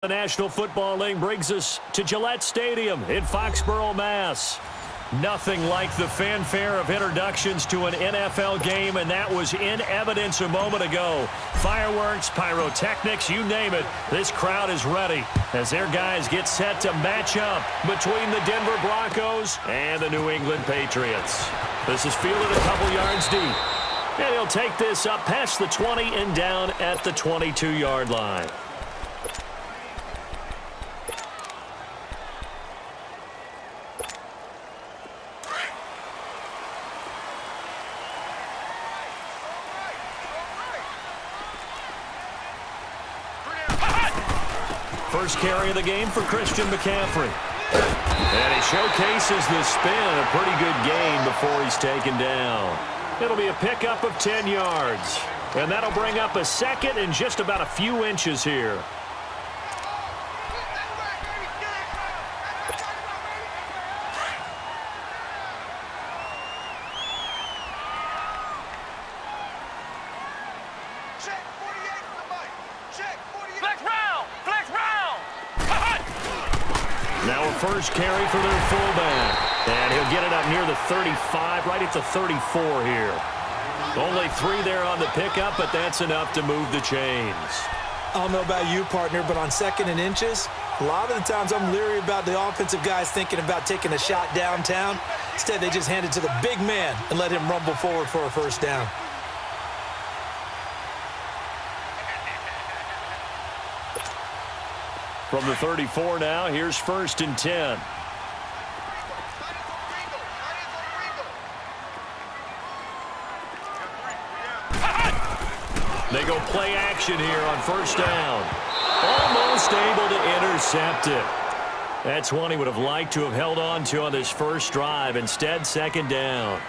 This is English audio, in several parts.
The National Football League brings us to Gillette Stadium in Foxborough, Mass. Nothing like the fanfare of introductions to an NFL game, and that was in evidence a moment ago. Fireworks, pyrotechnics, you name it, this crowd is ready as their guys get set to match up between the Denver Broncos and the New England Patriots. This is fielded a couple yards deep, and he'll take this up past the 20 and down at the 22-yard line. First carry of the game for Christian McCaffrey. And he showcases the spin, a pretty good gain before he's taken down. It'll be a pickup of 10 yards. And that'll bring up a second and just about a few inches here. Now a first carry for their fullback. And he'll get it up near the 35, right at the 34 here. Only 3 there on the pickup, but that's enough to move the chains. I don't know about you, partner, but on second and inches, a lot of the times I'm leery about the offensive guys thinking about taking a shot downtown. Instead, they just hand it to the big man and let him rumble forward for a first down. From the 34 now, here's 1st and 10. They go play action here on 1st down. Almost able to intercept it. That's one he would have liked to have held on to on this first drive. Instead, 2nd down.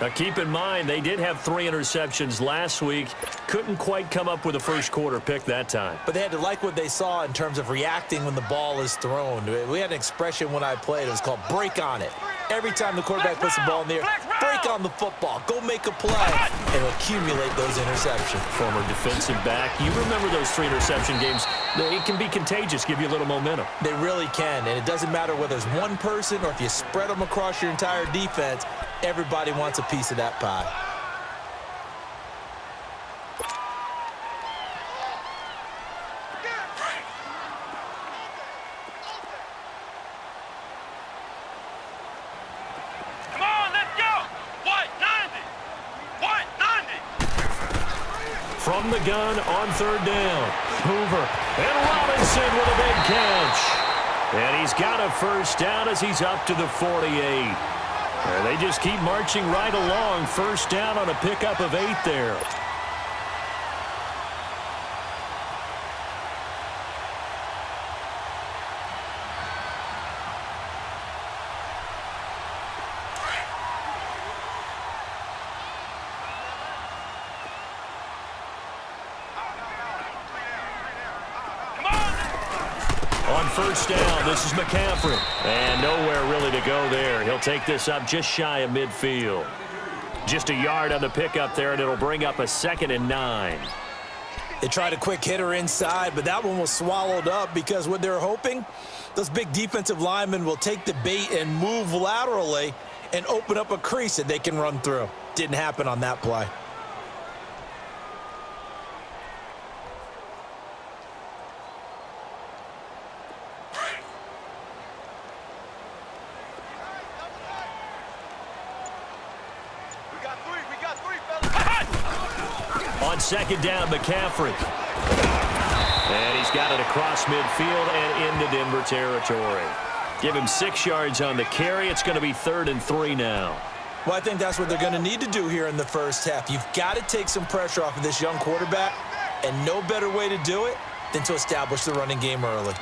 Now, keep in mind, they did have 3 interceptions last week. Couldn't quite come up with a first quarter pick that time. But they had to like what they saw in terms of reacting when the ball is thrown. We had an expression when I played. It was called break on it. Every time the quarterback puts the ball in the air, break on the football. Go make a play and accumulate those interceptions. Former defensive back. You remember those 3 interception games. It can be contagious, give you a little momentum. They really can, and it doesn't matter whether it's one person or if you spread them across your entire defense. Everybody wants a piece of that pie. Come on, let's go! What? 90! What? 90! From the gun on 3rd down. Hoover and Robinson with a big catch. And he's got a first down as he's up to the 48. And they just keep marching right along. 1st down on a pickup of 8 there. On 1st down, this is McCaffrey. And nowhere really to go there. He'll take this up just shy of midfield. Just a yard on the pickup there, and it'll bring up a 2nd and 9. They tried a quick hitter inside, but that one was swallowed up because what they're hoping, those big defensive linemen will take the bait and move laterally and open up a crease that they can run through. Didn't happen on that play. On 2nd down, McCaffrey. And he's got it across midfield and into Denver territory. Give him 6 yards on the carry. It's going to be 3rd and 3 now. Well, I think that's what they're going to need to do here in the first half. You've got to take some pressure off of this young quarterback, and no better way to do it than to establish the running game early.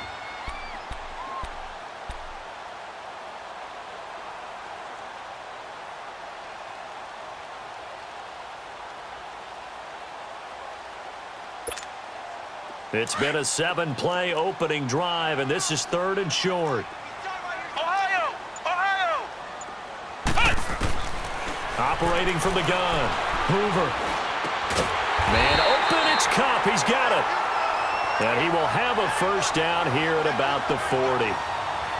It's been a 7-play opening drive, and this is 3rd and short. Ohio! Ohio! Operating from the gun. Hoover. Man open, it's Cup. He's got it. And he will have a first down here at about the 40.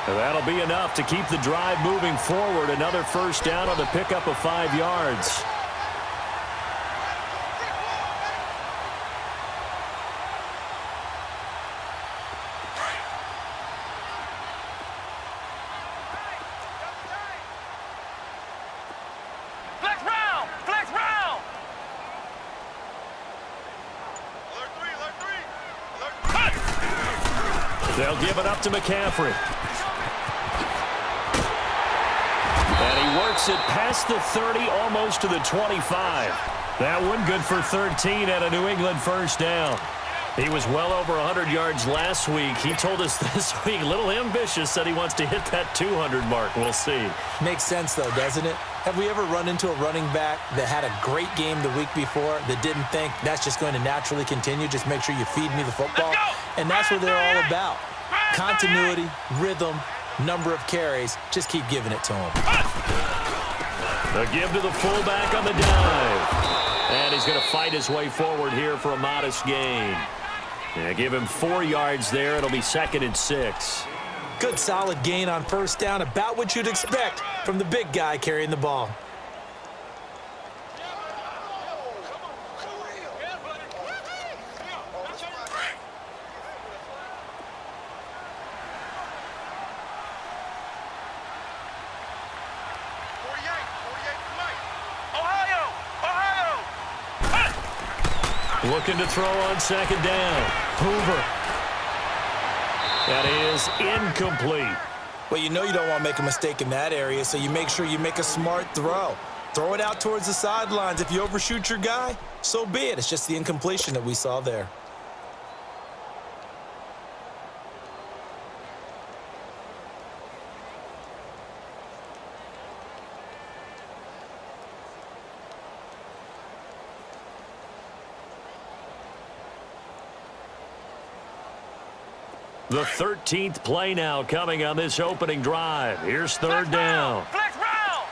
And that'll be enough to keep the drive moving forward. Another first down on the pickup of 5 yards. Flex round! Flex round! They'll give it up to McCaffrey. And he works it past the 30, almost to the 25. That one good for 13 at a New England first down. He was well over 100 yards last week. He told us this week, a little ambitious, said he wants to hit that 200 mark. We'll see. Makes sense, though, doesn't it? Have we ever run into a running back that had a great game the week before that didn't think that's just going to naturally continue? Just make sure you feed me the football. And that's what they're all about. Continuity, rhythm, number of carries. Just keep giving it to him. A give to the fullback on the dive. And he's going to fight his way forward here for a modest gain. Yeah, give him 4 yards there. It'll be 2nd and 6. Good solid gain on first down. About what you'd expect from the big guy carrying the ball. Looking to throw on 2nd down. Hoover. That is incomplete. Well, you know you don't want to make a mistake in that area, so you make sure you make a smart throw. Throw it out towards the sidelines. If you overshoot your guy, so be it. It's just the incompletion that we saw there. The 13th play now coming on this opening drive. Here's 3rd down. Flex round!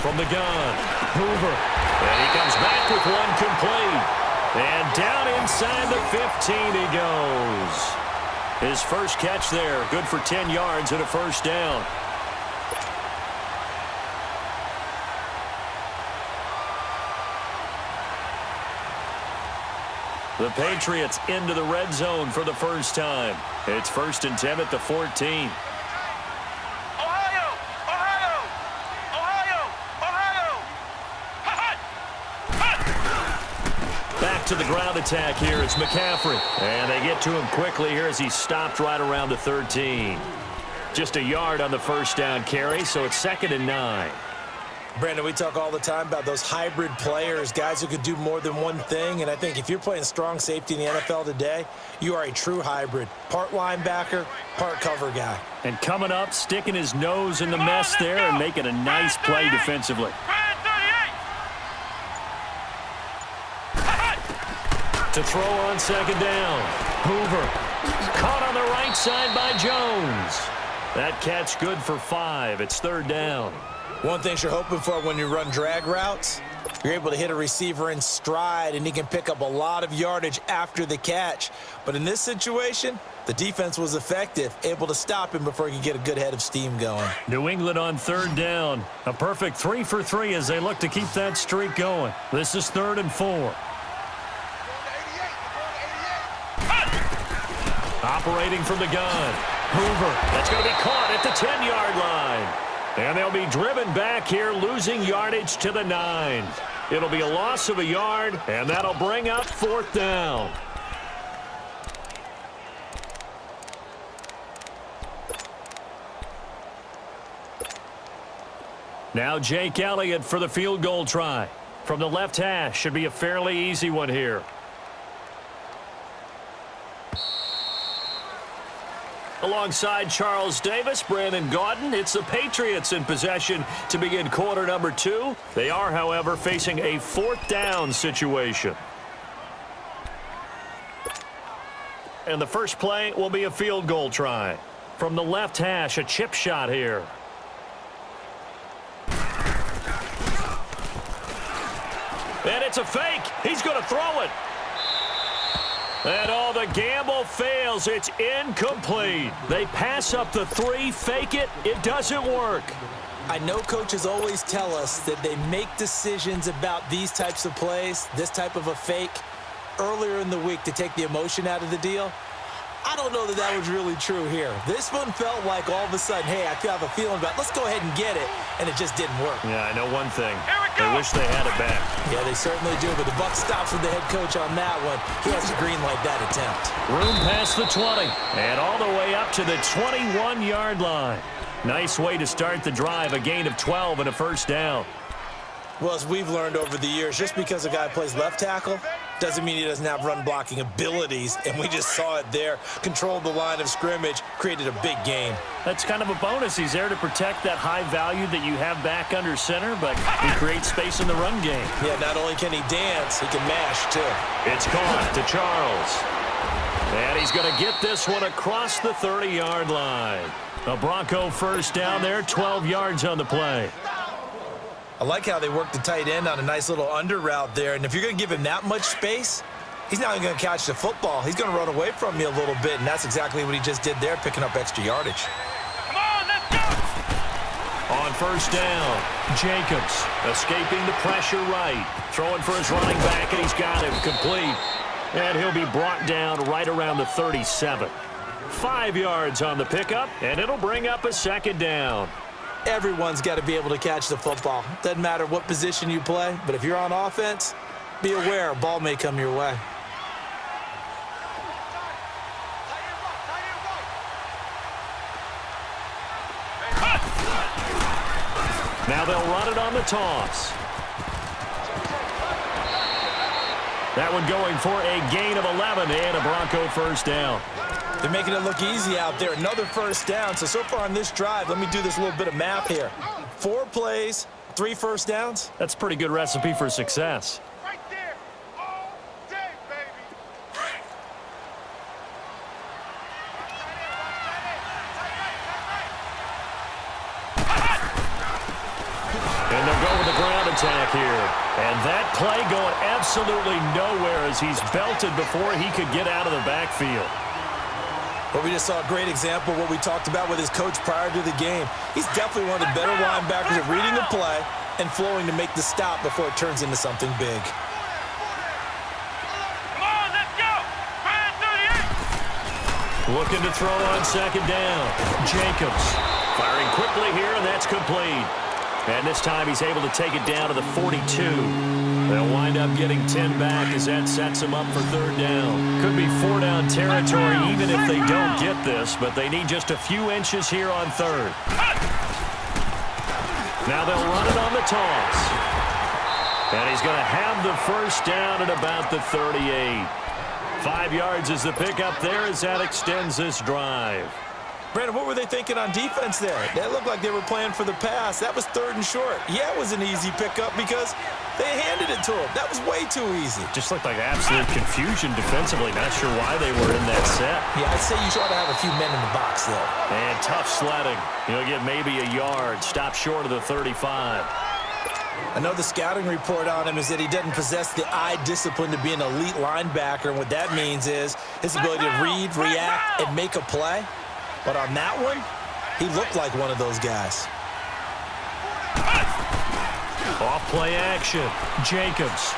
From the gun, Hoover. And he comes back with one complete. And down inside the 15 he goes. His first catch there, good for 10 yards and a first down. The Patriots into the red zone for the first time. It's 1st and 10 at the 14. Ohio! Ohio! Ohio! Ohio! Back to the ground attack here. It's McCaffrey. And they get to him quickly here as he stopped right around the 13. Just a yard on the first down carry, so it's 2nd and 9. Brandon, we talk all the time about those hybrid players, guys who could do more than one thing. And I think if you're playing strong safety in the NFL today, you are a true hybrid. Part linebacker, part cover guy. And coming up, sticking his nose in the mess there and making a nice play defensively. To throw on 2nd down. Hoover. Caught on the right side by Jones. That catch good for 5. It's 3rd down. One thing you're hoping for when you run drag routes, you're able to hit a receiver in stride, and he can pick up a lot of yardage after the catch. But in this situation, the defense was effective, able to stop him before he could get a good head of steam going. New England on 3rd down. A perfect 3 for 3 as they look to keep that streak going. This is 3rd and 4. Operating from the gun. Hoover. That's going to be caught at the 10-yard line. And they'll be driven back here, losing yardage to the 9. It'll be a loss of a yard, and that'll bring up 4th down. Now Jake Elliott for the field goal try. From the left hash, should be a fairly easy one here. Alongside Charles Davis, Brandon Gaudin, it's the Patriots in possession to begin quarter number 2. They are, however, facing a 4th down situation. And the first play will be a field goal try. From the left hash, a chip shot here. And it's a fake. He's going to throw it. And all the gamble fails. It's incomplete. They pass up the 3, fake it. It doesn't work. I know coaches always tell us that they make decisions about these types of plays, this type of a fake, earlier in the week to take the emotion out of the deal. I don't know that that was really true here. This one felt like all of a sudden, hey, I have a feeling about, let's go ahead and get it, and it just didn't work. Yeah, I know one thing. Here we go. They wish they had it back. Yeah, they certainly do, but the buck stops with the head coach on that one. He has to green light that attempt. Room past the 20, and all the way up to the 21-yard line. Nice way to start the drive, a gain of 12 and a first down. Well, as we've learned over the years, just because a guy plays left tackle doesn't mean he doesn't have run-blocking abilities, and we just saw it there. Controlled the line of scrimmage, created a big gain. That's kind of a bonus. He's there to protect that high value that you have back under center, but he creates space in the run game. Yeah, not only can he dance, he can mash, too. It's caught to Charles. And he's going to get this one across the 30-yard line. A Bronco first down there, 12 yards on the play. I like how they work the tight end on a nice little under route there. And if you're going to give him that much space, he's not going to catch the football. He's going to run away from you a little bit, and that's exactly what he just did there, picking up extra yardage. Come on, let's go. On first down, Jacobs escaping the pressure right. Throwing for his running back, and he's got him complete. And he'll be brought down right around the 37. 5 yards on the pickup, and it'll bring up a second down. Everyone's got to be able to catch the football. Doesn't matter what position you play, but if you're on offense, be aware a ball may come your way. Now they'll run it on the toss. That one going for a gain of 11 and a Bronco first down. They're making it look easy out there. Another first down. So far on this drive, let me do this little bit of math here. 4 plays, 3 first downs. That's a pretty good recipe for success. Right there. All day, baby. And they'll go with the ground attack here. And that play going absolutely nowhere as he's belted before he could get out of the backfield. But we just saw a great example of what we talked about with his coach prior to the game. He's definitely one of the better linebackers at reading the play and flowing to make the stop before it turns into something big. Come on, let's go. Ryan 38. Looking to throw on second down. Jacobs firing quickly here, and that's complete. And this time he's able to take it down to the 42. They'll wind up getting 10 back as that sets them up for third down. Could be 4-down territory even if they don't get this, but they need just a few inches here on third. Now they'll run it on the toss. And he's going to have the first down at about the 38. 5 yards is the pickup there as that extends this drive. Brandon, what were they thinking on defense there? That looked like they were playing for the pass. That was 3rd and short. Yeah, it was an easy pickup because they handed it to him. That was way too easy. Just looked like absolute confusion defensively. Not sure why they were in that set. Yeah, I'd say you ought to have a few men in the box there. And tough sledding. He'll get maybe a yard. Stop short of the 35. I know the scouting report on him is that he doesn't possess the eye discipline to be an elite linebacker. And what that means is his ability to read, react, and make a play. But on that one, he looked like one of those guys. Off play action. Jacobs.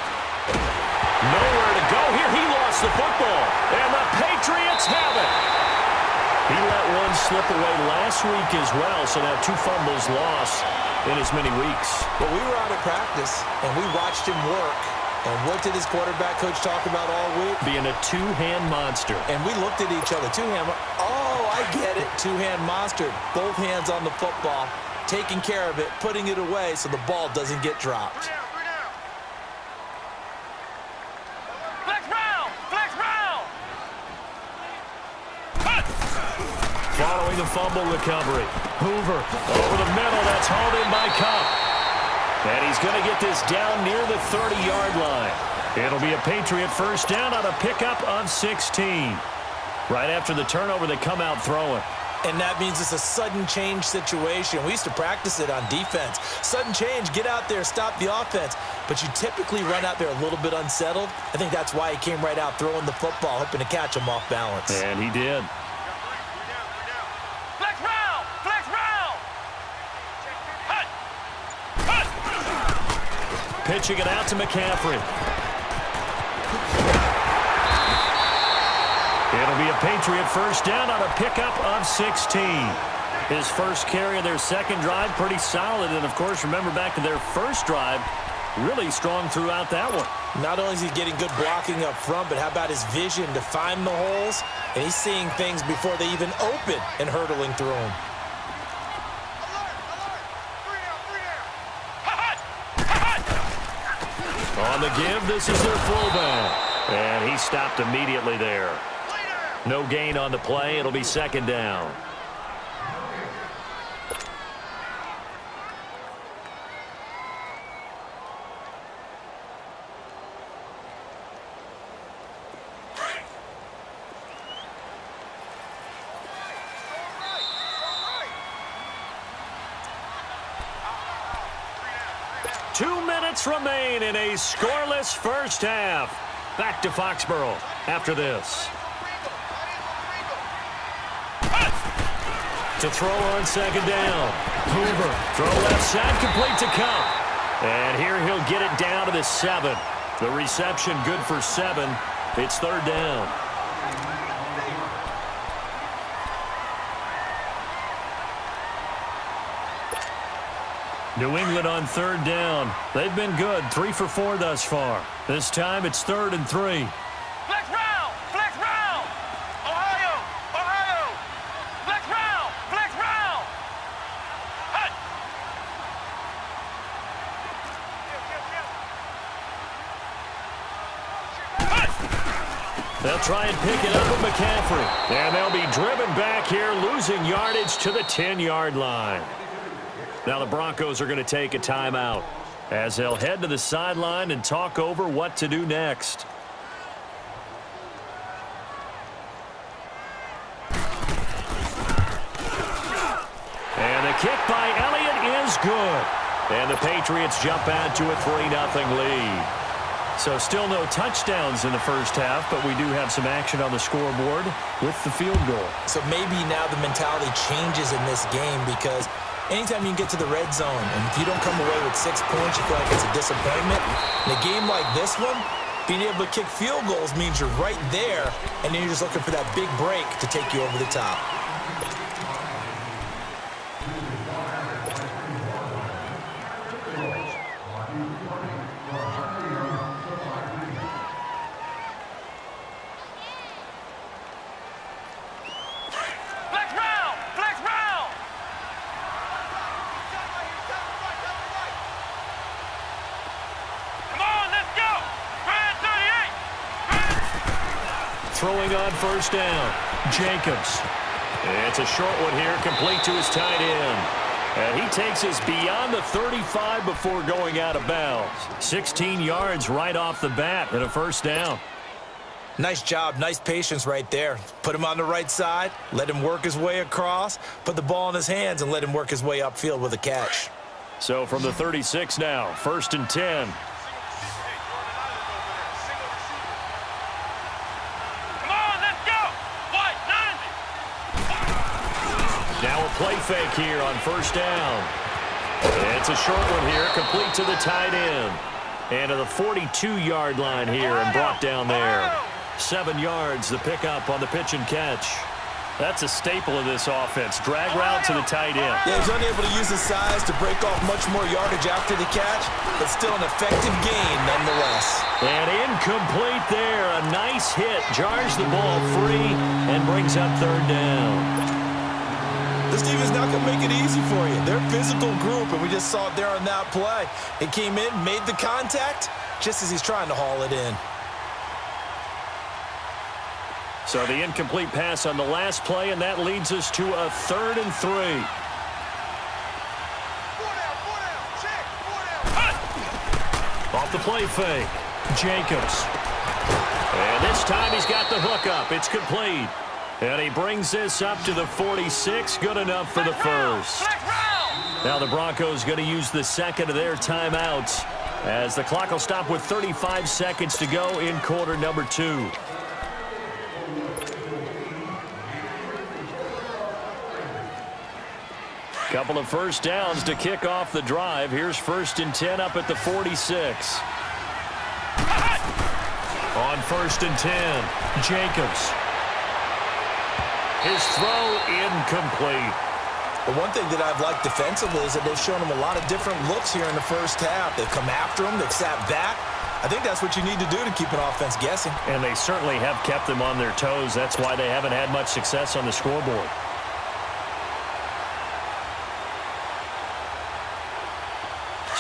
Nowhere to go here. He lost the football. And the Patriots have it. He let one slip away last week as well, so now 2 fumbles lost in as many weeks. But we were out at practice, and we watched him work. And what did his quarterback coach talk about all week? Being a 2-hand monster. And we looked at each other. 2-hand. Oh, I get it. 2-hand monster. Both hands on the football, taking care of it, putting it away so the ball doesn't get dropped. Flex round. Flex round. Following the fumble recovery. Hoover over the middle. That's hauled in by Cup. And he's going to get this down near the 30-yard line. It'll be a Patriot first down on a pickup of 16. Right after the turnover, they come out throwing. And that means it's a sudden change situation. We used to practice it on defense. Sudden change, get out there, stop the offense. But you typically run out there a little bit unsettled. I think that's why he came right out throwing the football, hoping to catch him off balance. And he did. Flex round! Flex round! Hut! Hut! Pitching it out to McCaffrey. It'll be a Patriot first down on a pickup of 16. His first carry of their second drive, pretty solid. And, of course, remember back to their first drive, really strong throughout that one. Not only is he getting good blocking up front, but how about his vision to find the holes? And he's seeing things before they even open and hurdling through them. On the give, this is their fullback. And he stopped immediately there. No gain on the play. It'll be second down. Two minutes remain in a scoreless first half. Back to Foxborough after this. To throw on second down. Hoover, throw left side, complete to Cup. And here he'll get it down to the 7. The reception good for 7. It's third down. New England on third down. They've been good, 3 for 4 thus far. This time it's 3rd and 3. Flex round! Flex round! Ohio! Ohio! Flex round! Flex round! Hut! Hut! They'll try and pick it up with McCaffrey. And they'll be driven back here, losing yardage to the 10-yard line. Now the Broncos are going to take a timeout as they'll head to the sideline and talk over what to do next. And the kick by Elliott is good. And the Patriots jump out to a 3-0 lead. So still no touchdowns in the first half, but we do have some action on the scoreboard with the field goal. So maybe now the mentality changes in this game because anytime you can get to the red zone, and if you don't come away with 6 points, you feel like it's a disappointment. In a game like this one, being able to kick field goals means you're right there, and then you're just looking for that big break to take you over the top. Flex round! Flex round! Come on, let's go! Grand 38! Throwing on first down, Jacobs. It's a short one here, complete to his tight end. And he takes us beyond the 35 before going out of bounds. 16 yards right off the bat and a first down. Nice job, nice patience right there. Put him on the right side, let him work his way across, put the ball in his hands, and let him work his way upfield with a catch. So from the 36 now, 1st and 10. Come on, let's go! What? 90! Now a play fake here on first down. It's a short one here, complete to the tight end. And to the 42-yard line here and brought down there. 7 yards, the pickup on the pitch and catch. That's a staple of this offense. Drag route to the tight end. Yeah, he's unable to use his size to break off much more yardage after the catch, but still an effective gain nonetheless. And incomplete there. A nice hit. Jars the ball free and brings up third down. This team is not going to make it easy for you. They're a physical group, and we just saw it there on that play. He came in, made the contact, just as he's trying to haul it in. So the incomplete pass on the last play, and that leads us to a 3rd and 3. Off the play fake, Jacobs. And this time he's got the hook up. It's complete. And he brings this up to the 46. Good enough for the first. Now the Broncos going to use the second of their timeouts as the clock will stop with 35 seconds to go in quarter number 2. Couple of first downs to kick off the drive. Here's 1st and 10 up at the 46. On 1st and 10, Jacobs. His throw incomplete. The one thing that I've liked defensively is that they've shown him a lot of different looks here in the first half. They've come after him. They've sat back. I think that's what you need to do to keep an offense guessing. And they certainly have kept them on their toes. That's why they haven't had much success on the scoreboard.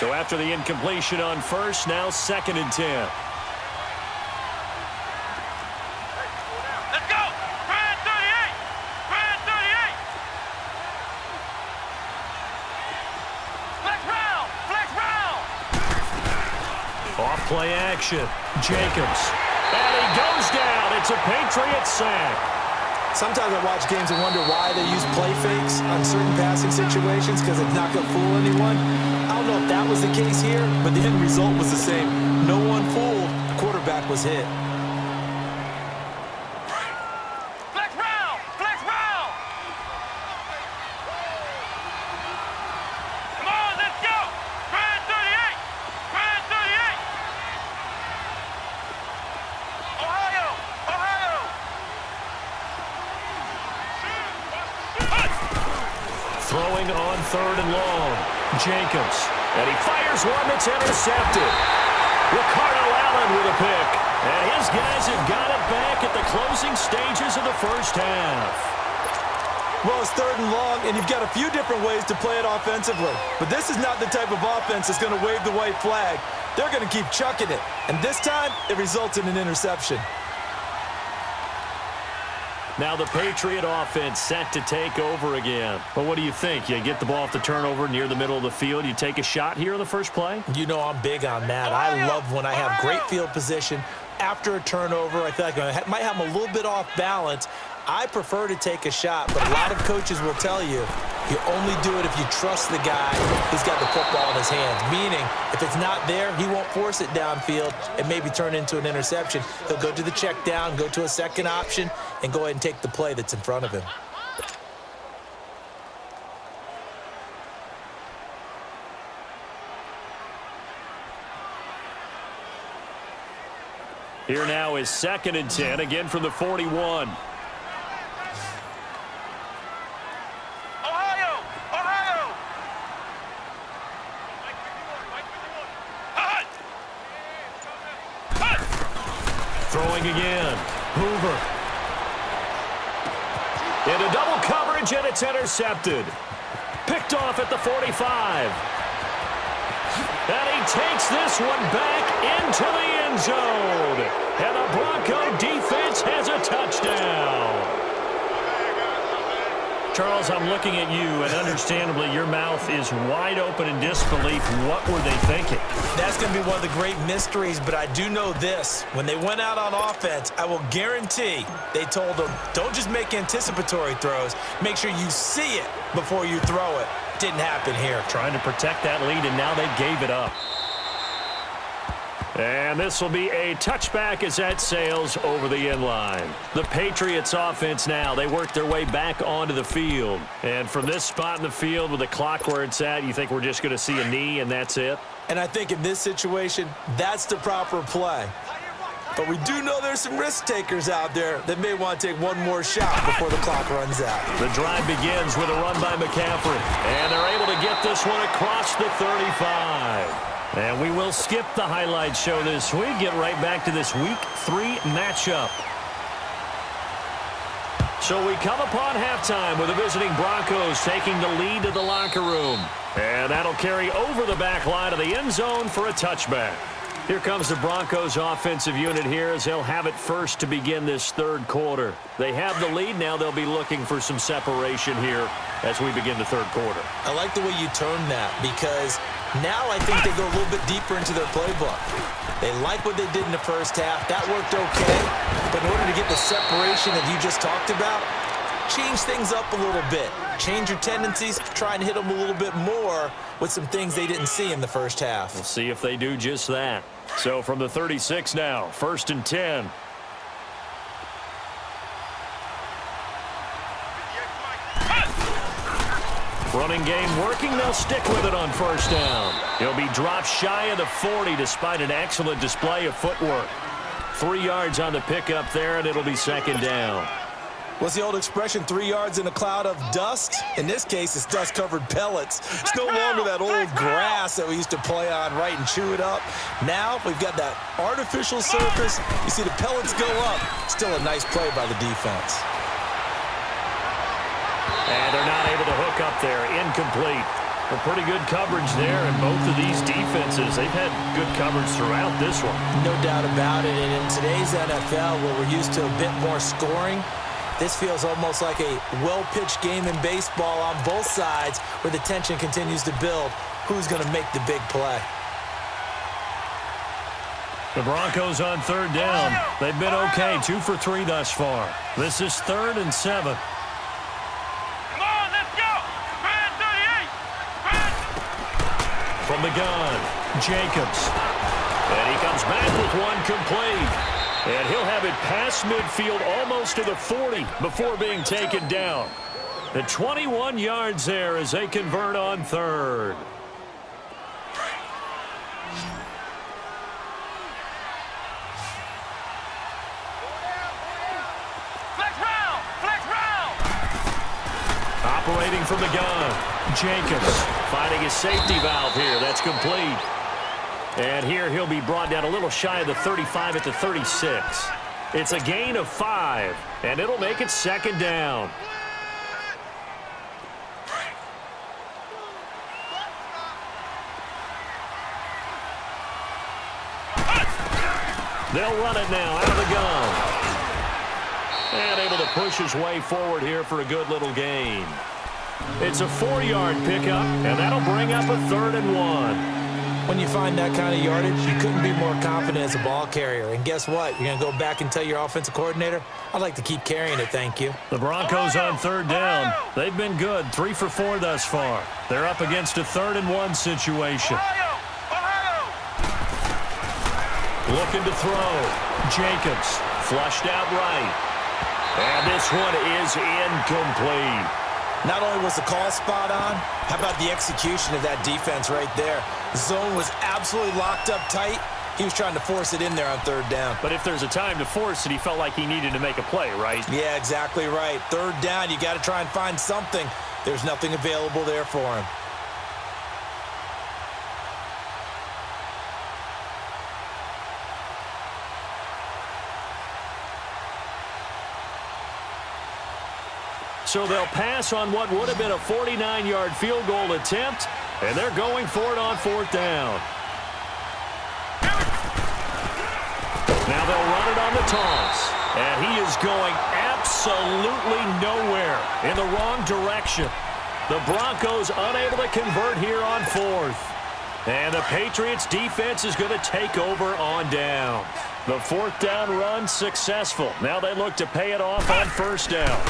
So after the incompletion on 1st, now 2nd and 10. Let's go! Brand 38! Brand 38! Flex round! Flex round! Off play action. Jacobs. And he goes down. It's a Patriot sack. Sometimes I watch games and wonder why they use play fakes on certain passing situations because it's not going to fool anyone. I don't know if that was the case here, but the end result was the same. No one fooled. The quarterback was hit. Flex round! Flex round! Come on, let's go! Brand 38! Brand 38! Ohio! Ohio! Throwing on 3rd and long. Jacobs. And he fires one that's intercepted. Ricardo Allen with a pick. And his guys have got it back at the closing stages of the first half. Well, it's 3rd and long, and you've got a few different ways to play it offensively. But this is not the type of offense that's going to wave the white flag. They're going to keep chucking it. And this time, it results in an interception. Now the Patriot offense set to take over again. But what do you think? You get the ball off the turnover near the middle of the field. You take a shot here on the first play? You know I'm big on that. I love when I have great field position after a turnover. I feel like I might have them a little bit off balance. I prefer to take a shot, but a lot of coaches will tell you only do it if you trust the guy who's got the football in his hands. Meaning, if it's not there, he won't force it downfield and maybe turn into an interception. He'll go to the check down, go to a second option, and go ahead and take the play that's in front of him. Here now is 2nd and 10, again from the 41. Throwing again. Hoover. Into double coverage, and it's intercepted. Picked off at the 45. And he takes this one back into the end zone. And the Bronco defense has a touchdown. Charles, I'm looking at you, and understandably, your mouth is wide open in disbelief. What were they thinking? That's going to be one of the great mysteries, but I do know this. When they went out on offense, I will guarantee they told them, don't just make anticipatory throws. Make sure you see it before you throw it. Didn't happen here. Trying to protect that lead, and now they gave it up. And this will be a touchback as that sails over the end line. The Patriots offense now, they work their way back onto the field. And from this spot in the field with the clock where it's at, you think we're just going to see a knee and that's it? And I think in this situation, that's the proper play. But we do know there's some risk takers out there that may want to take one more shot before the clock runs out. The drive begins with a run by McCaffrey. And they're able to get this one across the 35. And we will skip the highlight show this week. Get right back to this Week 3 matchup. So we come upon halftime with the visiting Broncos taking the lead to the locker room. And that'll carry over the back line of the end zone for a touchback. Here comes the Broncos offensive unit here as they'll have it first to begin this third quarter. They have the lead. Now they'll be looking for some separation here as we begin the third quarter. I like the way you turned that because now I think they go a little bit deeper into their playbook. They like what they did in the first half. That worked okay. But in order to get the separation that you just talked about, change things up a little bit. Change your tendencies, try and hit them a little bit more with some things they didn't see in the first half. We'll see if they do just that. So from the 36 now, 1st and 10. Running game working. They'll stick with it on 1st down. He'll be dropped shy of the 40 despite an excellent display of footwork. 3 yards on the pickup there, and it'll be 2nd down. What's the old expression, 3 yards in a cloud of dust? In this case, it's dust-covered pellets. It's no longer that old grass that we used to play on, right, and chew it up. Now we've got that artificial surface. You see the pellets go up. Still a nice play by the defense. And they're not able to hook up there. Incomplete. A pretty good coverage there, and both of these defenses, they've had good coverage throughout this one. No doubt about it. And in today's NFL, where we're used to a bit more scoring, this feels almost like a well-pitched game in baseball on both sides where the tension continues to build. Who's going to make the big play? The Broncos on 3rd down. They've been okay, 2 for 3 thus far. This is 3rd and 7. Come on, let's go! Brand 38! Brand... From the gun, Jacobs. And he comes back with one complete. And he'll have it past midfield almost to the 40 before being taken down. The 21 yards there as they convert on 3rd. Flex round! Flex round! Operating from the gun, Jacobs finding his safety valve here. That's complete. And here he'll be brought down a little shy of the 35 at the 36. It's a gain of 5, and it'll make it 2nd down. They'll run it now out of the gun. And able to push his way forward here for a good little gain. It's a 4-yard pickup, and that'll bring up a 3rd and 1. When you find that kind of yardage, you couldn't be more confident as a ball carrier. And guess what? You're going to go back and tell your offensive coordinator, I'd like to keep carrying it, thank you. The Broncos on 3rd down. They've been good, 3 for 4 thus far. They're up against a 3rd and 1 situation. Looking to throw. Jacobs flushed out right. And this one is incomplete. Not only was the call spot on, how about the execution of that defense right there? Zone was absolutely locked up tight. He was trying to force it in there on 3rd down. But if there's a time to force it, he felt like he needed to make a play, right? Yeah, exactly right. 3rd down, you got to try and find something. There's nothing available there for him. So they'll pass on what would have been a 49-yard field goal attempt, and they're going for it on 4th down. Now they'll run it on the toss, and he is going absolutely nowhere in the wrong direction. The Broncos unable to convert here on 4th. And the Patriots defense is going to take over on down. The 4th down run successful. Now they look to pay it off on 1st down.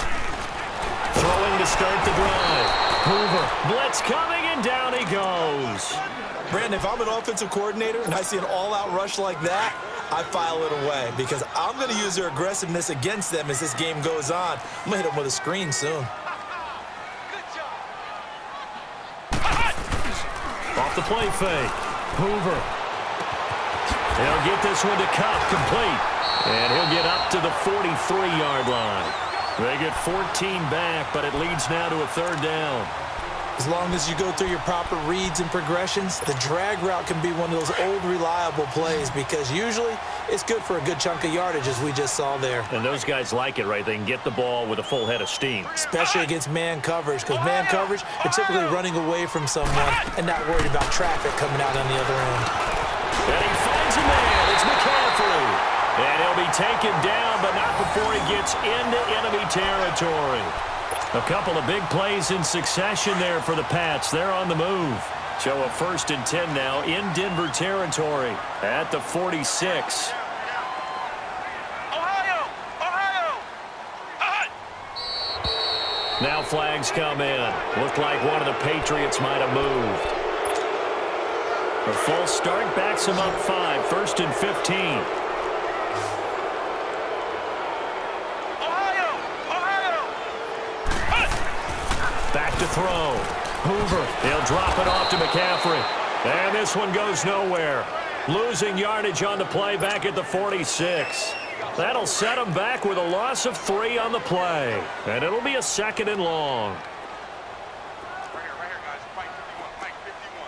Throwing to start the drive. Hoover, blitz coming, and down he goes. Brandon, if I'm an offensive coordinator and I see an all-out rush like that, I file it away because I'm going to use their aggressiveness against them as this game goes on. I'm going to hit them with a screen soon. Off the play fake. Hoover. He'll get this one to Cup, complete. And he'll get up to the 43-yard line. They get 14 back, but it leads now to a 3rd down. As long as you go through your proper reads and progressions, the drag route can be one of those old reliable plays because usually it's good for a good chunk of yardage as we just saw there. And those guys like it, right? They can get the ball with a full head of steam. Especially against man coverage because man coverage, you're typically running away from someone and not worried about traffic coming out on the other end. And he finds a man. It's McCaffrey. And he'll be taken down, but not before he gets into enemy territory. A couple of big plays in succession there for the Pats. They're on the move. So a 1st and 10 now in Denver territory at the 46. Ohio! Now flags come in. Looked like one of the Patriots might have moved. A false start backs him up 5, 1st and 15. Ohio! Back to throw. Hoover. He'll drop it off to McCaffrey. And this one goes nowhere. Losing yardage on the play back at the 46. That'll set him back with a loss of 3 on the play. And it'll be a 2nd and long. Right here, guys. Mike 51.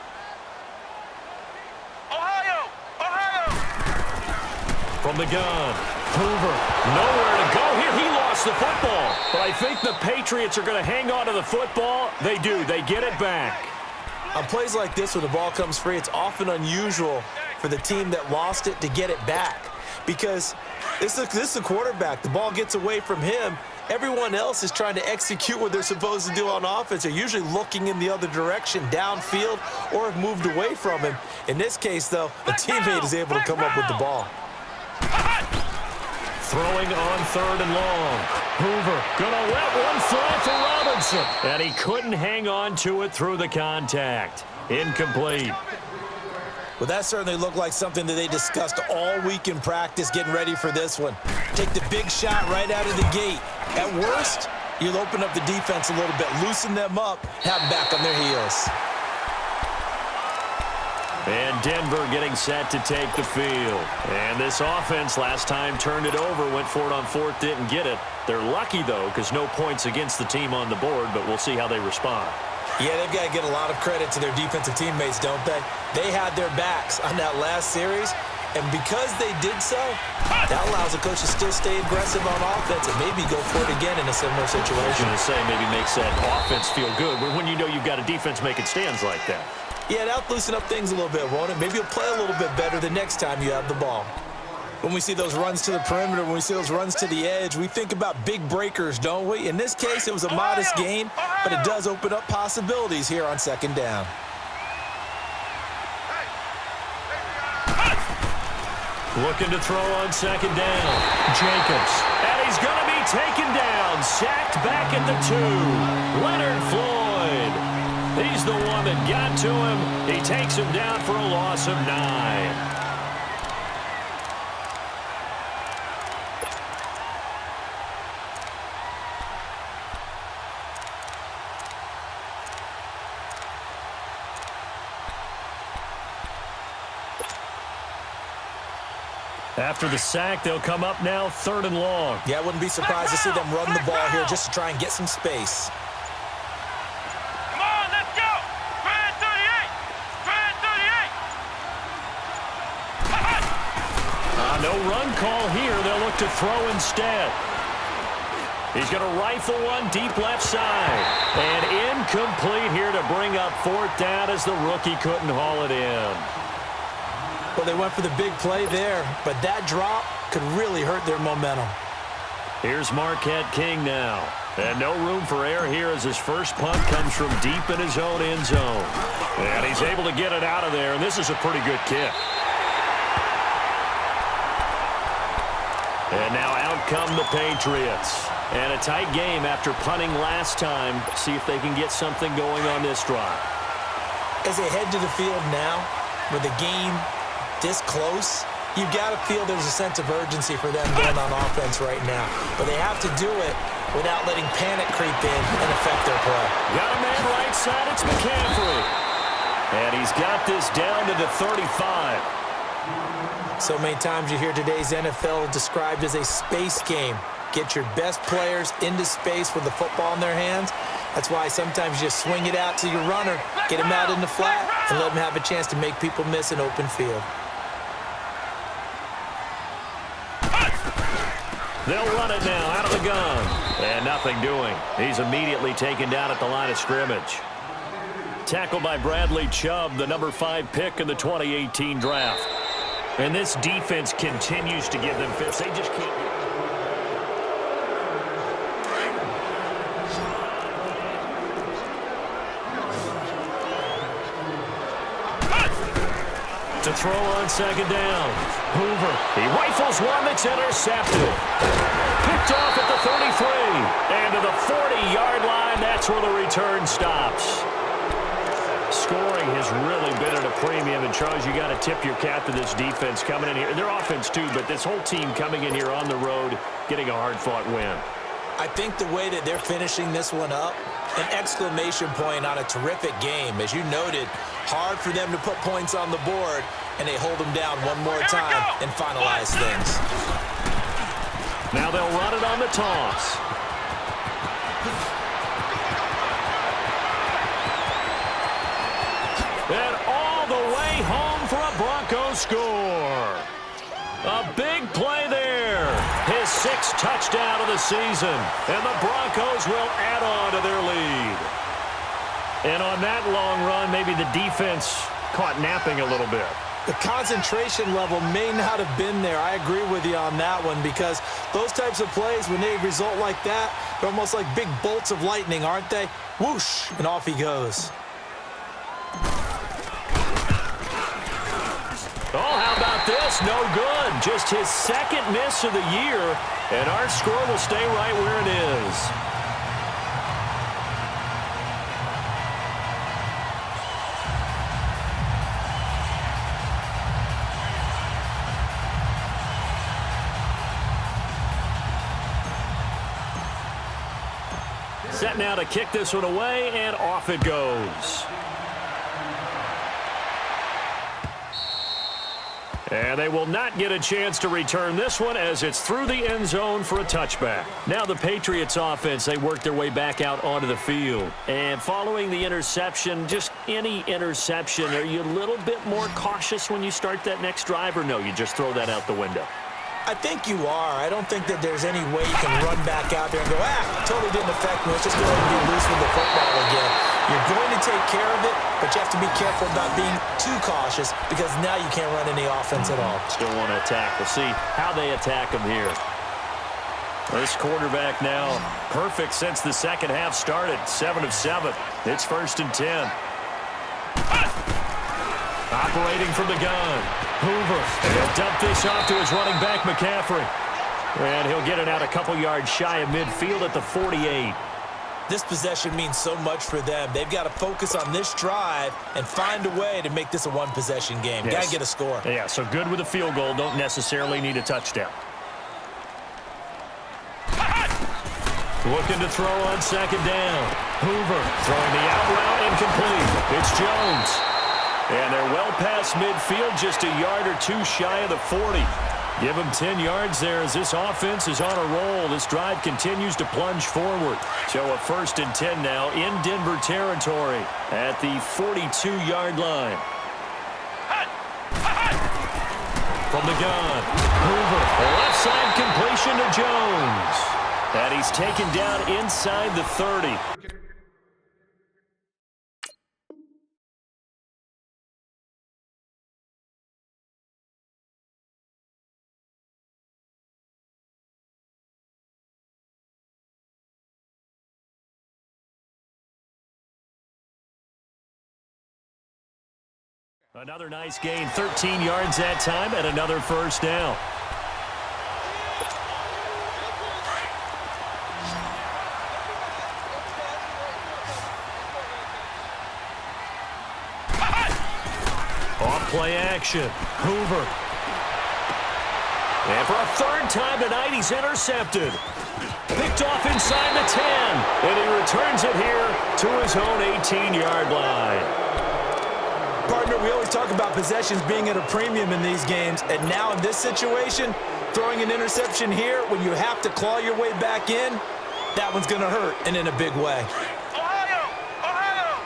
Ohio! From the gun. Hoover. Nowhere to go here. He lost the football. But I think the Patriots are going to hang on to the football. They do. They get it back. On plays like this, when the ball comes free, it's often unusual for the team that lost it to get it back. Because this is the quarterback. The ball gets away from him. Everyone else is trying to execute what they're supposed to do on offense. They're usually looking in the other direction, downfield, or have moved away from him. In this case, though, a teammate is able to come up with the ball. Throwing on 3rd and long. Hoover gonna let one fly for Robinson. And he couldn't hang on to it through the contact. Incomplete. Well, that certainly looked like something that they discussed all week in practice getting ready for this one. Take the big shot right out of the gate. At worst, you'll open up the defense a little bit, loosen them up, have them back on their heels. And Denver getting set to take the field. And this offense last time turned it over, went for it on 4th, didn't get it. They're lucky, though, because no points against the team on the board, but we'll see how they respond. Yeah, they've got to get a lot of credit to their defensive teammates, don't they? They had their backs on that last series, and because they did so, that allows the coach to still stay aggressive on offense and maybe go for it again in a similar situation. I was going to say maybe makes that offense feel good, but when you know you've got a defense making stands like that. Yeah, that'll loosen up things a little bit, won't it? Maybe you'll play a little bit better the next time you have the ball. When we see those runs to the perimeter, when we see those runs to the edge, we think about big breakers, don't we? In this case, it was a modest gain, but it does open up possibilities here on 2nd down. Looking to throw on 2nd down. Jacobs. And he's going to be taken down. Sacked back at the 2. Leonard Floyd. He's the one that got to him. He takes him down for a loss of 9. After the sack, they'll come up now 3rd and long. Yeah, I wouldn't be surprised to see them run the ball here just to try and get some space. Come on, let's go! Grand 38! Grand 38! No run call here. They'll look to throw instead. He's going to rifle one deep left side. And incomplete here to bring up 4th down as the rookie couldn't haul it in. Well, they went for the big play there, but that drop could really hurt their momentum. Here's Marquette King now. And no room for error here as his first punt comes from deep in his own end zone. And he's able to get it out of there, and this is a pretty good kick. And now out come the Patriots. And a tight game after punting last time. See if they can get something going on this drive. As they head to the field now, with the game this close, you've got to feel there's a sense of urgency for them going on offense right now. But they have to do it without letting panic creep in and affect their play. Got a man right side, it's McCaffrey. And he's got this down to the 35. So many times you hear today's NFL described as a space game. Get your best players into space with the football in their hands. That's why sometimes you just swing it out to your runner, get him out in the flat, and let him have a chance to make people miss an open field. They'll run it now out of the gun. And nothing doing. He's immediately taken down at the line of scrimmage. Tackled by Bradley Chubb, the number 5 pick in the 2018 draft. And this defense continues to give them fits. They just can't. To throw on 2nd down. Hoover. He rifles one that's intercepted. Picked off at the 33. And to the 40-yard line. return stops. Scoring has really been at a premium, and Charles, you got to tip your cap to this defense coming in here. Their offense too, but this whole team coming in here on the road, getting a hard-fought win. I think the way that they're finishing this one up, an exclamation point on a terrific game. As you noted, hard for them to put points on the board, and they hold them down one more time and finalize things. Now they'll run it on the toss. And all the way home for a Broncos score. A big play there. His 6th touchdown of the season. And the Broncos will add on to their lead. And on that long run, maybe the defense caught napping a little bit. The concentration level may not have been there. I agree with you on that one, because those types of plays, when they result like that, they're almost like big bolts of lightning, aren't they? Whoosh, and off he goes. Oh, how about this? No good. Just his 2nd miss of the year, and our score will stay right where it is. Set now to kick this one away, and off it goes. And they will not get a chance to return this one as it's through the end zone for a touchback. Now the Patriots offense, they work their way back out onto the field. And following the interception, just any interception, are you a little bit more cautious when you start that next drive, or no, you just throw that out the window? I think you are. I don't think that there's any way you can run back out there and go, totally didn't affect me. Let's just go ahead and be loose with the football again. You're going to take care of it, but you have to be careful about being too cautious, because now you can't run any offense at all. Still want to attack. We'll see how they attack him here. This quarterback now perfect since the second half started. 7 of 7. It's 1st and 10. Operating from the gun. Hoover. He'll dump this off to his running back, McCaffrey. And he'll get it out a couple yards shy of midfield at the 48. This possession means so much for them. They've got to focus on this drive and find a way to make this a one-possession game. Yes. Got to get a score. Yeah, so good with a field goal. Don't necessarily need a touchdown. Looking to throw on 2nd down. Hoover throwing the out route incomplete. It's Jones. And they're well past midfield, just a yard or two shy of the 40. Give them 10 yards there as this offense is on a roll. This drive continues to plunge forward. So a 1st and 10 now in Denver territory at the 42-yard line. From the gun, Hoover, left side completion to Jones. And he's taken down inside the 30. Another nice gain, 13 yards that time, and another 1st down. Off play action, Hoover. And for a 3rd time tonight, he's intercepted. Picked off inside the 10, and he returns it here to his own 18-yard line. Partner, we always talk about possessions being at a premium in these games, and now in this situation, throwing an interception here when you have to claw your way back in, that one's going to hurt, and in a big way. Ohio! Ohio!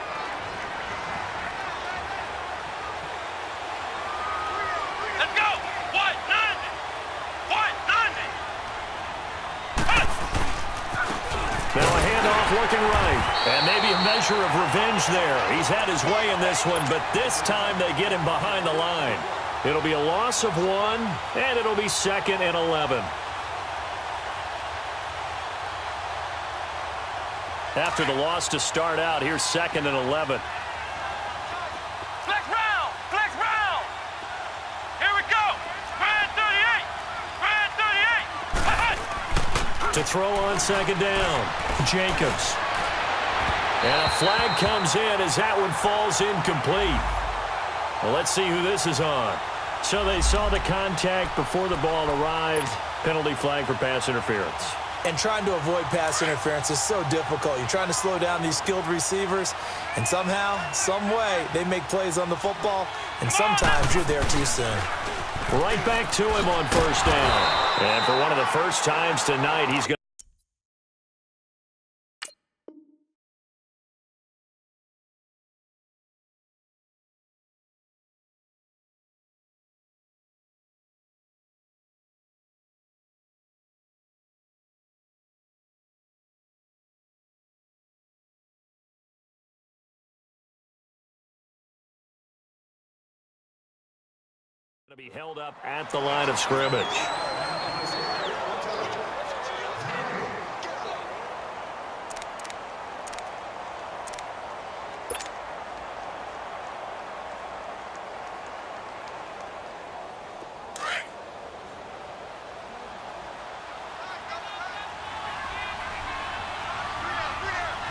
Let's go! What? 90! What? 90! Now a handoff looking right. And maybe a measure of revenge there. He's had his way in this one, but this time they get him behind the line. It'll be a loss of 1, and it'll be 2nd and 11. After the loss to start out, here's 2nd and 11. Flex round! Flex round! Here we go! Grand 38! Grand 38! To throw on 2nd down, Jacobs. And a flag comes in as that one falls incomplete. Well, let's see who this is on. So they saw the contact before the ball arrived. Penalty flag for pass interference. And trying to avoid pass interference is so difficult. You're trying to slow down these skilled receivers, and somehow, some way, they make plays on the football, and sometimes you're there too soon. Right back to him on first down. And for one of the first times tonight, he's going to be held up at the line of scrimmage.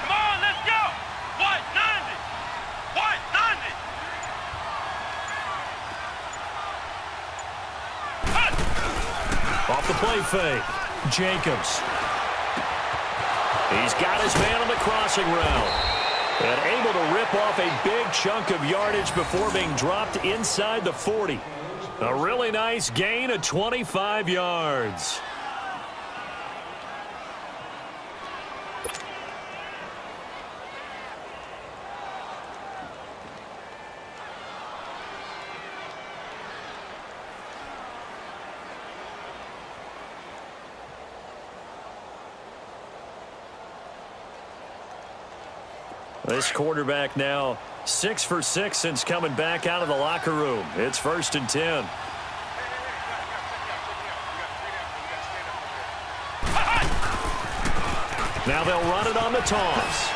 Come on, let's go. What, 90? What, 90? Off the play fake, Jacobs. He's got his man on the crossing route. And able to rip off a big chunk of yardage before being dropped inside the 40. A really nice gain of 25 yards. This quarterback now 6 for 6 since coming back out of the locker room. It's 1st and 10. Now they'll run it on the toss.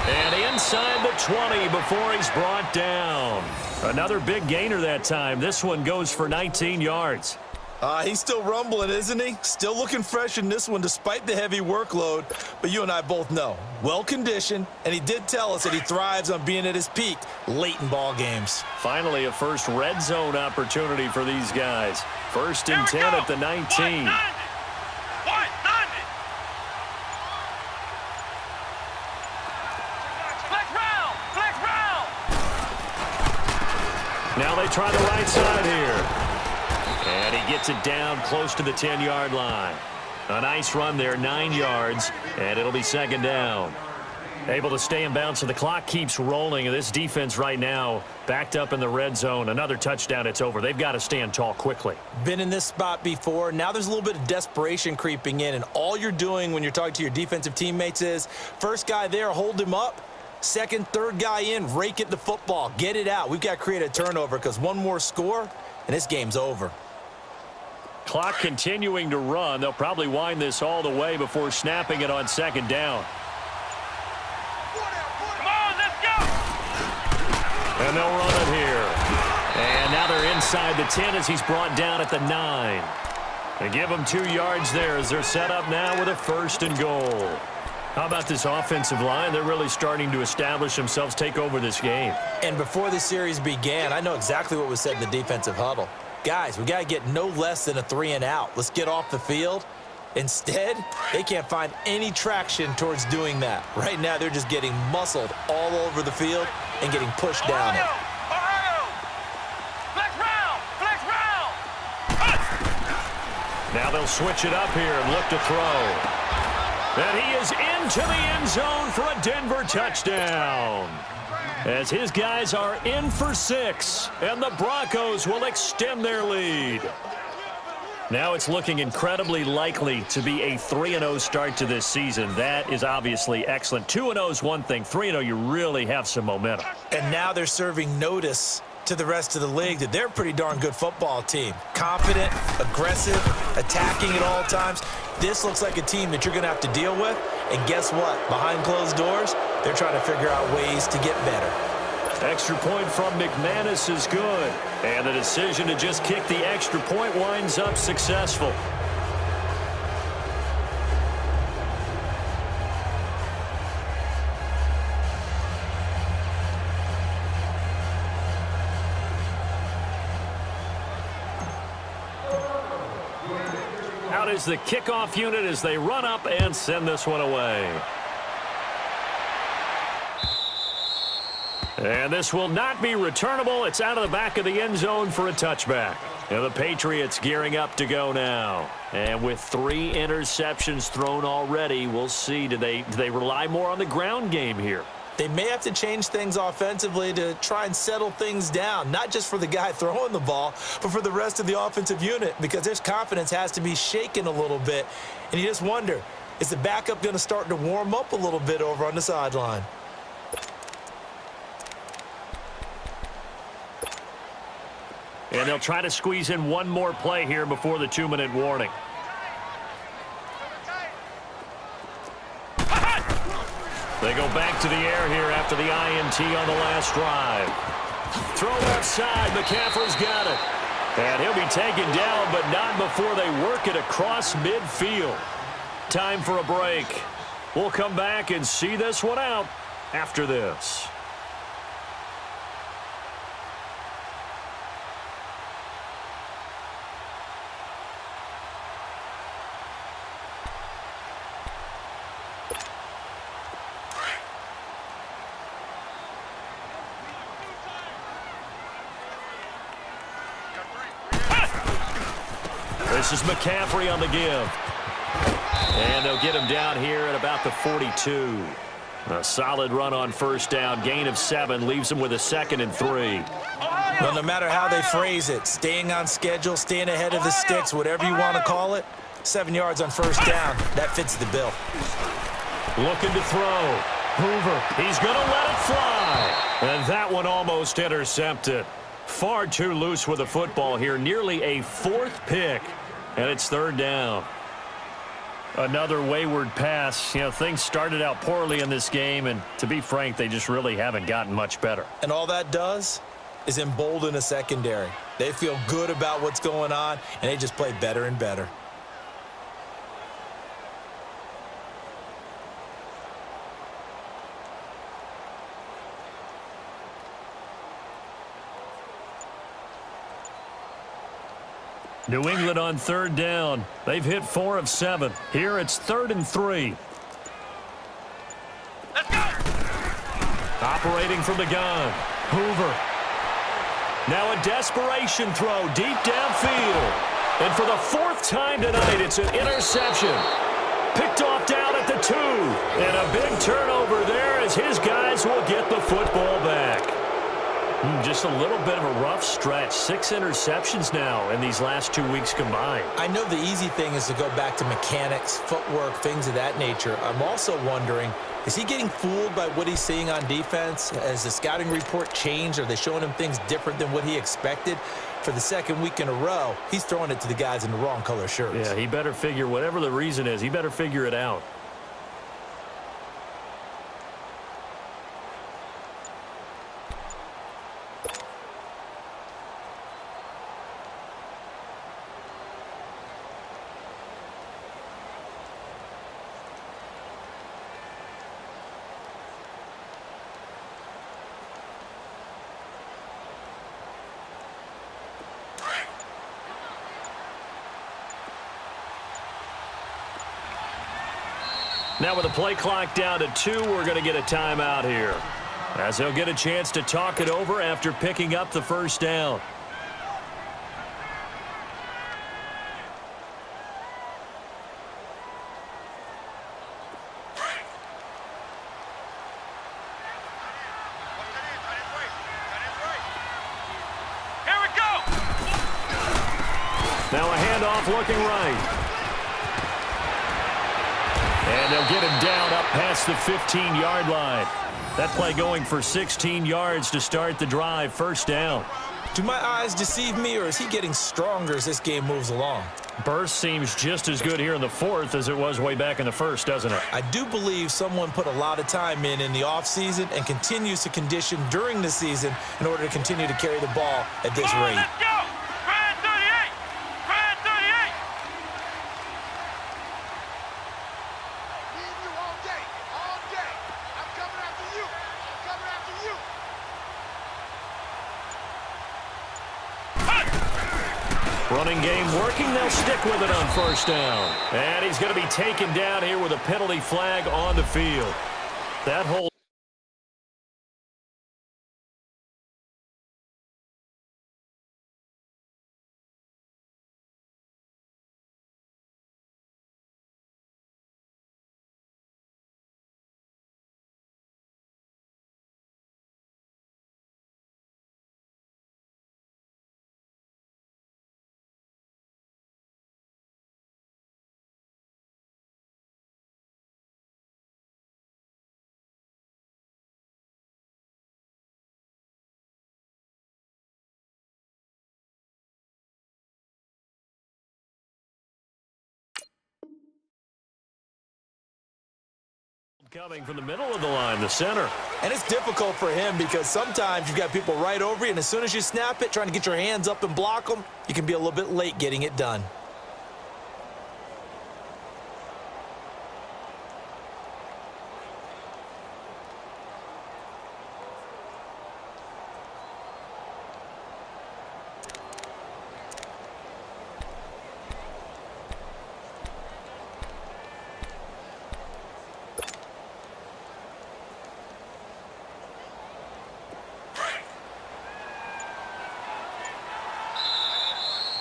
And inside the 20 before he's brought down. Another big gainer that time. This one goes for 19 yards. He's still rumbling, isn't he? Still looking fresh in this one despite the heavy workload. But you and I both know, well-conditioned, and he did tell us that he thrives on being at his peak late in ball games. Finally, a first red zone opportunity for these guys. 1st and 10 at the 19. What, 90? Flex round, flex round. Now they try the right side here. And he gets it down close to the 10-yard line. A nice run there, 9 yards, and it'll be 2nd down. Able to stay in bounds, so the clock keeps rolling. And this defense right now backed up in the red zone. Another touchdown, it's over. They've got to stand tall quickly. Been in this spot before. Now there's a little bit of desperation creeping in, and all you're doing when you're talking to your defensive teammates is, first guy there, hold him up. Second, third guy in, rake at the football. Get it out. We've got to create a turnover because one more score, and this game's over. Clock continuing to run. They'll probably wind this all the way before snapping it on 2nd down. Come on, let's go. And they'll run it here. And now they're inside the 10 as he's brought down at the 9. They give him 2 yards there as they're set up now with a 1st and goal. How about this offensive line? They're really starting to establish themselves, take over this game. And before the series began, I know exactly what was said in the defensive huddle. Guys, we got to get no less than a 3 and out. Let's get off the field. Instead, they can't find any traction towards doing that. Right now, they're just getting muscled all over the field and getting pushed down it. Ohio. Flex round, flex round. Now they'll switch it up here and look to throw. And he is into the end zone for a Denver touchdown. As his guys are in for 6, and the Broncos will extend their lead. Now it's looking incredibly likely to be a 3-0 start to this season. That is obviously excellent. 2-0 is one thing. 3-0, you really have some momentum. And now they're serving notice to the rest of the league that they're a pretty darn good football team. Confident, aggressive, attacking at all times. This looks like a team that you're going to have to deal with. And guess what? Behind closed doors, they're trying to figure out ways to get better. Extra point from McManus is good. And the decision to just kick the extra point winds up successful. is the kickoff unit as they run up and send this one away. And this will not be returnable. It's out of the back of the end zone for a touchback. And the Patriots gearing up to go now. And with 3 interceptions thrown already, we'll see. Do they rely more on the ground game here? They may have to change things offensively to try and settle things down, not just for the guy throwing the ball, but for the rest of the offensive unit, because their confidence has to be shaken a little bit. And you just wonder, is the backup going to start to warm up a little bit over on the sideline? And they'll try to squeeze in one more play here before the 2-minute warning. They go back to the air here after the INT on the last drive. Throw left side. McCaffrey's got it. And he'll be taken down, but not before they work it across midfield. Time for a break. We'll come back and see this one out after this. This is McCaffrey on the give. And they'll get him down here at about the 42. A solid run on first down. Gain of 7 leaves him with a 2nd and 3. Well, no matter how they phrase it, staying on schedule, staying ahead of the sticks, whatever you want to call it, 7 yards on first down, that fits the bill. Looking to throw. Hoover, he's going to let it fly. And that one almost intercepted. Far too loose with the football here. Nearly a 4th pick. And it's 3rd down. Another wayward pass. You know, things started out poorly in this game, and to be frank, they just really haven't gotten much better. And all that does is embolden a secondary. They feel good about what's going on, and they just play better and better. New England on 3rd down. They've hit 4 of 7. Here it's 3rd and 3. Let's go! Operating from the gun. Hoover. Now a desperation throw deep downfield. And for the 4th time tonight, it's an interception. Picked off down at the 2. And a big turnover there as his guys will get the football back. Just a little bit of a rough stretch. 6 interceptions now in these last 2 weeks combined. I know the easy thing is to go back to mechanics, footwork, things of that nature. I'm also wondering, is he getting fooled by what he's seeing on defense? Has the scouting report changed? Are they showing him things different than what he expected? For the 2nd week in a row, he's throwing it to the guys in the wrong color shirts. Yeah, he better figure, whatever the reason is, he better figure it out. Now with the play clock down to 2, we're going to get a timeout here, as he'll get a chance to talk it over after picking up the first down. Here we go! Now a handoff looking right. And they'll get him down up past the 15-yard line. That play going for 16 yards to start the drive. First down. Do my eyes deceive me, or is he getting stronger as this game moves along? Burst seems just as good here in the 4th as it was way back in the 1st, doesn't it? I do believe someone put a lot of time in the offseason and continues to condition during the season in order to continue to carry the ball at this rate. Let's go! Grand 38! Grand 38! Leave you all day, all day. I'm coming after you. I'm coming after you. Running game working. They'll stick with it on first down. And he's going to be taken down here with a penalty flag on the field. That whole coming from the middle of the line, the center. And it's difficult for him because sometimes you've got people right over you, and as soon as you snap it, trying to get your hands up and block them, you can be a little bit late getting it done.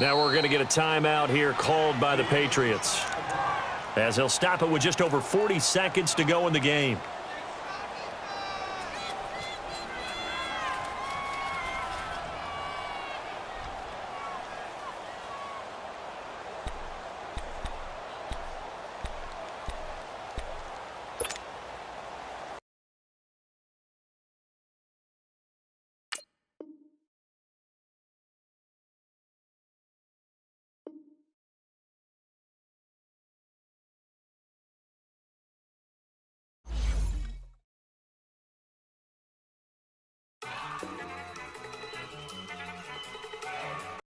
Now we're going to get a timeout here called by the Patriots, as he'll stop it with just over 40 seconds to go in the game.